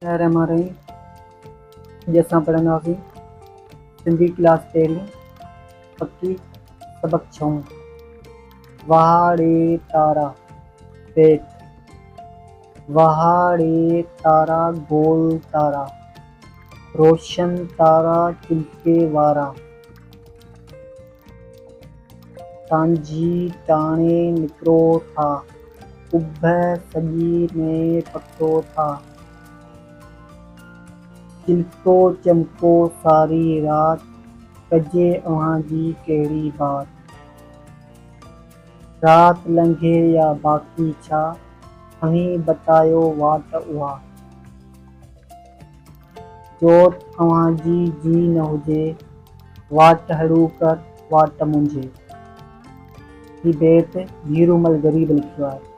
खैर हमारे जैसा पढ़ंदासीं सिंधी क्लास पहिरीं पकी सबक छहों। वहाड़े तारा पेट, वहाड़े तारा गोल तारा, रोशन तारा चिल्के वारा, सांझी टाणे निकिरो था, उभह सॼी में पको था, चिल्को चमको सारी रात, कजे अव्हां जी कहिड़ी बात। रात लंघे या बाक़ी छा, अव्हीं बतायो वाट उहा। जोत अव्हां जी न हुजे, वाट हरू कर वाट मुंहिंजे। ही बैत धीरूमल गरीब लिखियो आहे।